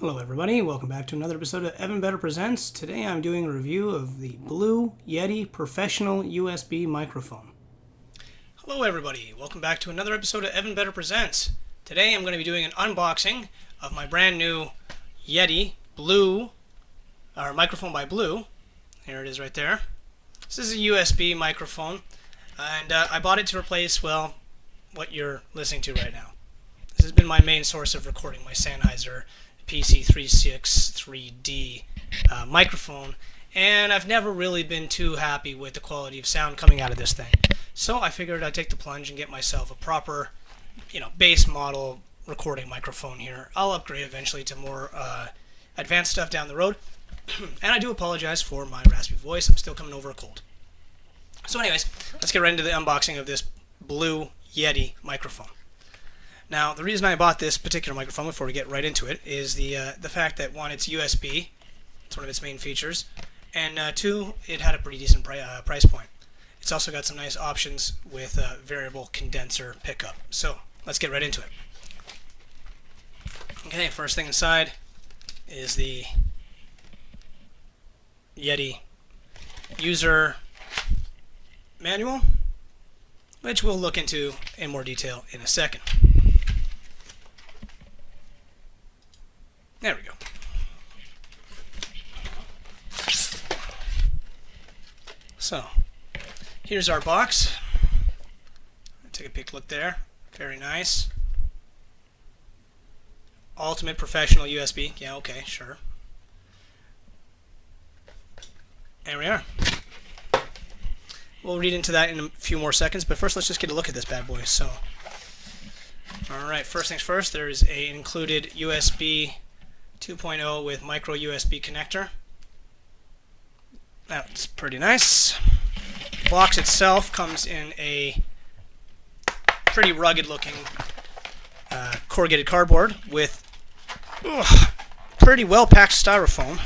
Hello everybody, welcome back to another episode of Evan Better Presents. Today I'm doing a review of the Blue Yeti Professional USB Microphone. Hello everybody, welcome back to another episode of Evan Better Presents. Today I'm going to be doing an unboxing of my brand new Yeti Blue, or microphone by Blue. Here it is right there. This is a USB microphone, and I bought it to replace, well, what you're listening to right now. This has been my main source of recording, my Sennheiser PC363D microphone, and I've never really been too happy with the quality of sound coming out of this thing. So I figured I'd take the plunge and get myself a proper, base model recording microphone here. I'll upgrade eventually to more advanced stuff down the road, and I do apologize for my raspy voice. I'm still coming over a cold. So anyways, let's get right into the unboxing of this Blue Yeti microphone. Now, the reason I bought this particular microphone, before we get right into it, is the fact that, one, it's USB. It's one of its main features. And two, it had a pretty decent price point. It's also got some nice options with variable condenser pickup. So, let's get right into it. Okay, first thing inside is the Yeti user manual, which we'll look into in more detail in a second. There we go. So, here's our box. Take a peek look there. Very nice. Ultimate Professional USB. Yeah, okay, sure. There we are. We'll read into that in a few more seconds, but first let's just get a look at this bad boy. So, alright, first things first, there is an included USB 2.0 with micro USB connector. That's pretty nice. The box itself comes in a pretty rugged looking corrugated cardboard with pretty well packed styrofoam.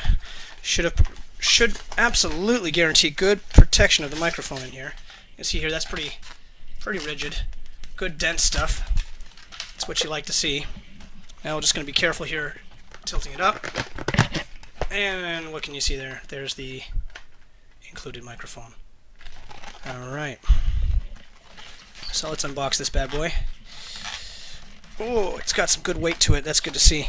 Should absolutely guarantee good protection of the microphone in here. You can see here that's pretty rigid, good dense stuff. That's what you like to see. Now we're just going to be careful here, tilting it up, and what can you see there? There's the included microphone. Alright, so let's unbox this bad boy. Oh, it's got some good weight to it. That's good to see.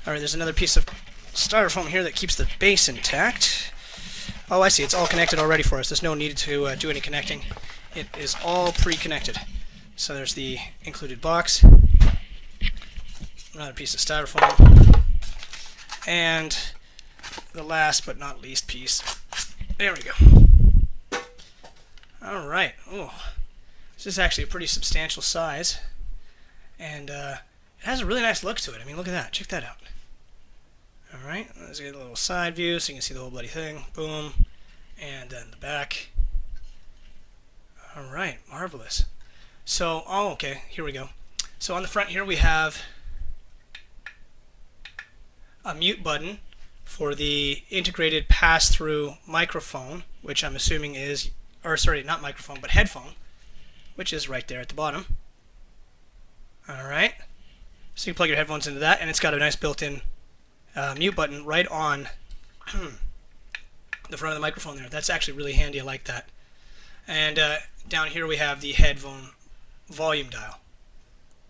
Alright, there's another piece of styrofoam here that keeps the base intact. Oh, I see. It's all connected already for us. There's no need to do any connecting. It is all pre-connected. So there's the included box. Another piece of styrofoam. And the last but not least piece. There we go. Alright. Oh, this is actually a pretty substantial size. And it has a really nice look to it. I mean, look at that. Check that out. Alright, let's get a little side view so you can see the whole bloody thing. Boom. And then the back. Alright, marvelous. So, okay, here we go. So on the front here we have a mute button for the integrated pass-through microphone, which I'm assuming is, or sorry, not microphone, but headphone, which is right there at the bottom. Alright, so you can plug your headphones into that, and it's got a nice built-in mute button right on the front of the microphone there. That's actually really handy. I like that. And down here we have the headphone volume dial.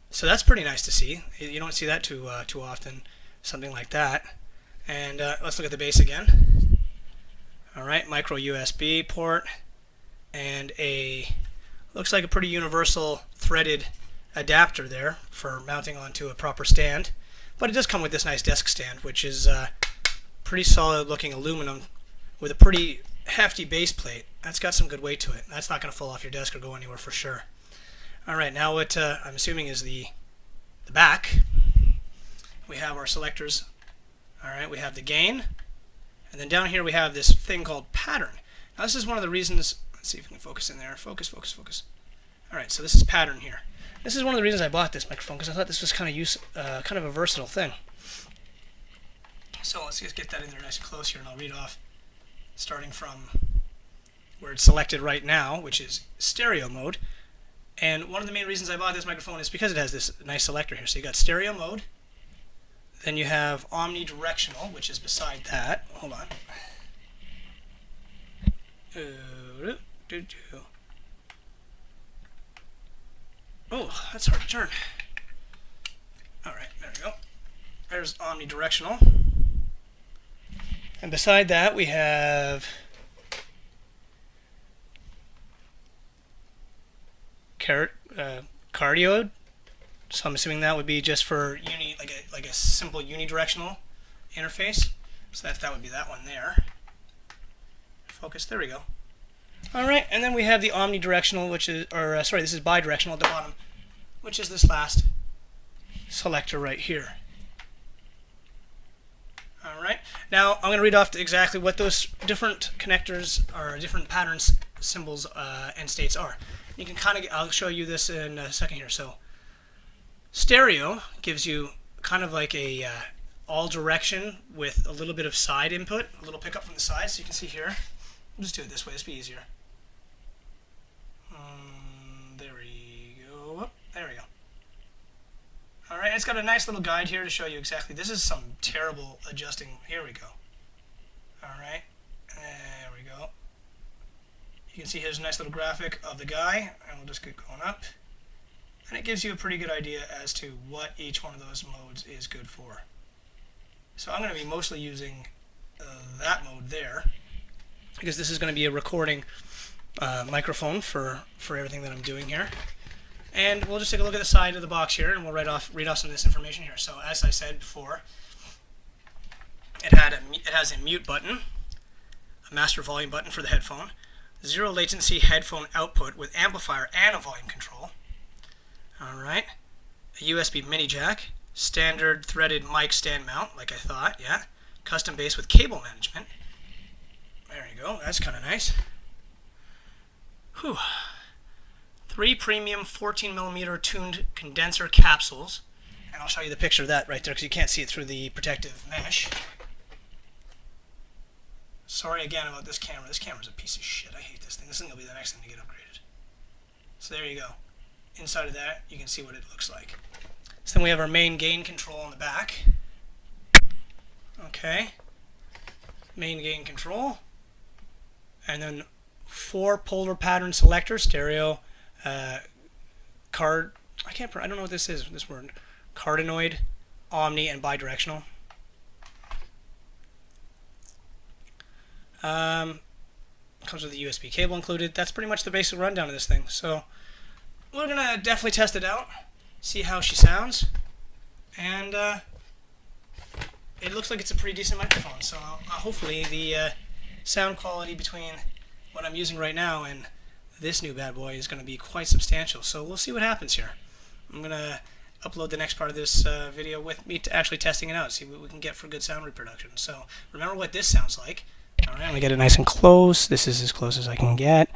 So that's pretty nice to see. You don't see that too often, something like that. And let's look at the base again. Alright, micro USB port and looks like a pretty universal threaded adapter there for mounting onto a proper stand. But it does come with this nice desk stand, which is pretty solid looking aluminum with a pretty hefty base plate. That's got some good weight to it. That's not going to fall off your desk or go anywhere for sure. Alright, now what I'm assuming is the back. We have our selectors. Alright, we have the gain. And then down here we have this thing called pattern. Now this is one of the reasons, let's see if we can focus in there. Focus, focus, focus. Alright, so this is pattern here. This is one of the reasons I bought this microphone, because I thought this was kind of a versatile thing. So let's just get that in there nice and close here, and I'll read off, starting from where it's selected right now, which is stereo mode. And one of the main reasons I bought this microphone is because it has this nice selector here. So you got stereo mode, Then you have omnidirectional, which is beside that. Hold on. Oh, that's hard to turn. Alright, there we go. There's omnidirectional. And beside that we have cardioid. So I'm assuming that would be just for like a simple unidirectional interface. So that would be that one there. Focus, there we go. Alright, and then we have the omnidirectional, which is, this is bidirectional at the bottom, which is this last selector right here. Alright, now I'm going to read off exactly what those different connectors or different patterns, symbols, and states are. You can kind of, I'll show you this in a second here. So, stereo gives you kind of like a all direction with a little bit of side input, a little pickup from the side. So you can see here. We'll just do it this way. This will be easier. There we go. There we go. All right, it's got a nice little guide here to show you exactly. This is some terrible adjusting. Here we go. All right, there we go. You can see here's a nice little graphic of the guy, and we'll just keep going up. And it gives you a pretty good idea as to what each one of those modes is good for. So I'm going to be mostly using that mode there, because this is going to be a recording microphone for everything that I'm doing here. And we'll just take a look at the side of the box here, and we'll read off some of this information here. So as I said before, it has a mute button, a master volume button for the headphone, zero latency headphone output with amplifier and a volume control. Alright, a USB mini jack, standard threaded mic stand mount, like I thought, yeah. Custom bass with cable management. There you go, that's kind of nice. Whew. 3 premium 14mm tuned condenser capsules. And I'll show you the picture of that right there because you can't see it through the protective mesh. Sorry again about this camera. This camera's a piece of shit. I hate this thing. This thing will be the next thing to get upgraded. So there you go. Inside of that, you can see what it looks like. So then we have our main gain control on the back. Okay. Main gain control. And then 4 polar pattern selectors, stereo, I don't know what this is, this word. Cardioid, omni, and bidirectional. Comes with a USB cable included. That's pretty much the basic rundown of this thing. So we're going to definitely test it out, see how she sounds, and it looks like it's a pretty decent microphone. So hopefully the sound quality between what I'm using right now and this new bad boy is going to be quite substantial. So we'll see what happens here. I'm going to upload the next part of this video with me actually testing it out, see what we can get for good sound reproduction. So remember what this sounds like. All right, I'm going to get it nice and close. This is as close as I can get,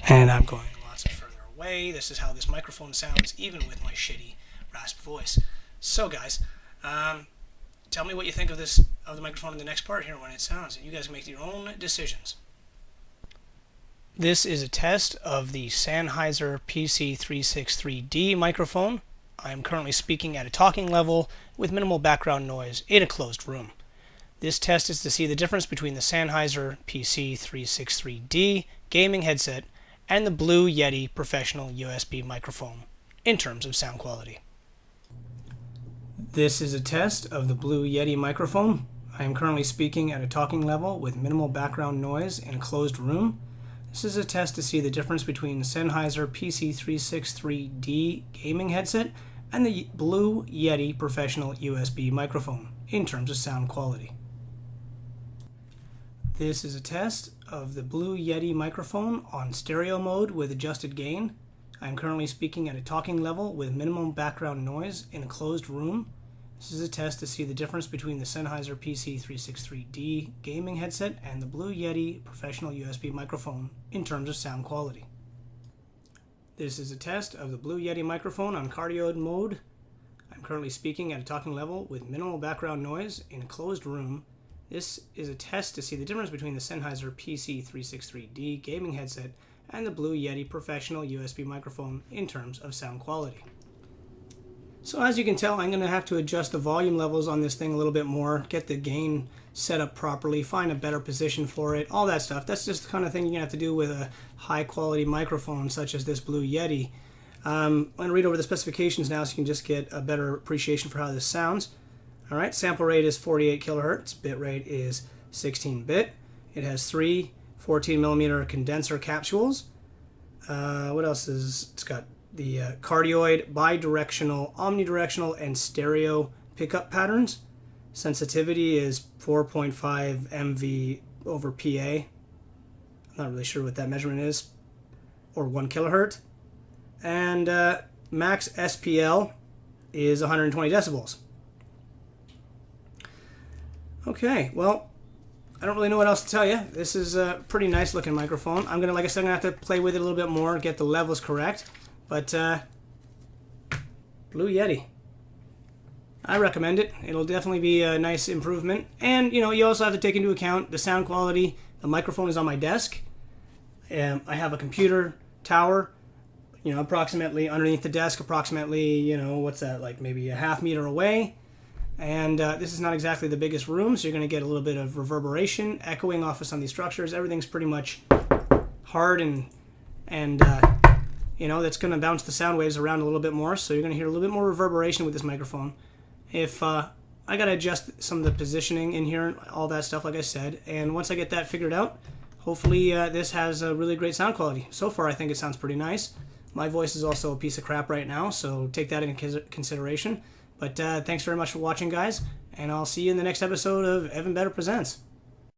and I'm going lots of further away. This is how this microphone sounds, even with my shitty rasp voice. So guys, tell me what you think of the microphone in the next part here when it sounds. You guys can make your own decisions. This is a test of the Sennheiser PC363D microphone. I am currently speaking at a talking level with minimal background noise in a closed room. This test is to see the difference between the Sennheiser PC363D gaming headset and the Blue Yeti professional USB microphone in terms of sound quality. This is a test of the Blue Yeti microphone. I am currently speaking at a talking level with minimal background noise in a closed room. This is a test to see the difference between the Sennheiser PC363D gaming headset and the Blue Yeti professional USB microphone in terms of sound quality. This is a test of the Blue Yeti microphone on stereo mode with adjusted gain. I am currently speaking at a talking level with minimum background noise in a closed room. This is a test to see the difference between the Sennheiser PC363D gaming headset and the Blue Yeti professional USB microphone in terms of sound quality. This is a test of the Blue Yeti microphone on cardioid mode. I'm currently speaking at a talking level with minimal background noise in a closed room. This is a test to see the difference between the Sennheiser PC363D gaming headset and the Blue Yeti professional USB microphone in terms of sound quality. So as you can tell, I'm going to have to adjust the volume levels on this thing a little bit more, get the gain set up properly, find a better position for it, all that stuff. That's just the kind of thing you're going to have to do with a high quality microphone such as this Blue Yeti. I'm going to read over the specifications now so you can just get a better appreciation for how this sounds. Alright, sample rate is 48 kilohertz, bit rate is 16-bit. It has 3 14mm condenser capsules. What else is it's got? The cardioid, bidirectional, omnidirectional, and stereo pickup patterns. Sensitivity is 4.5 MV over PA. I'm not really sure what that measurement is, or 1 kilohertz. And max SPL is 120 decibels. Okay, well, I don't really know what else to tell you. This is a pretty nice looking microphone. Like I said, I'm gonna have to play with it a little bit more, get the levels correct. But Blue Yeti, I recommend it. It'll definitely be a nice improvement. And you also have to take into account the sound quality. The microphone is on my desk. I have a computer tower, approximately underneath the desk, approximately, what's that, like maybe a half meter away. And this is not exactly the biggest room, so you're going to get a little bit of reverberation, echoing off of some of these structures. Everything's pretty much hard and that's going to bounce the sound waves around a little bit more, so you're going to hear a little bit more reverberation with this microphone. If I got to adjust some of the positioning in here, all that stuff, like I said, and once I get that figured out, hopefully this has a really great sound quality. So far, I think it sounds pretty nice. My voice is also a piece of crap right now, so take that into consideration. But thanks very much for watching, guys, and I'll see you in the next episode of Evan Better Presents.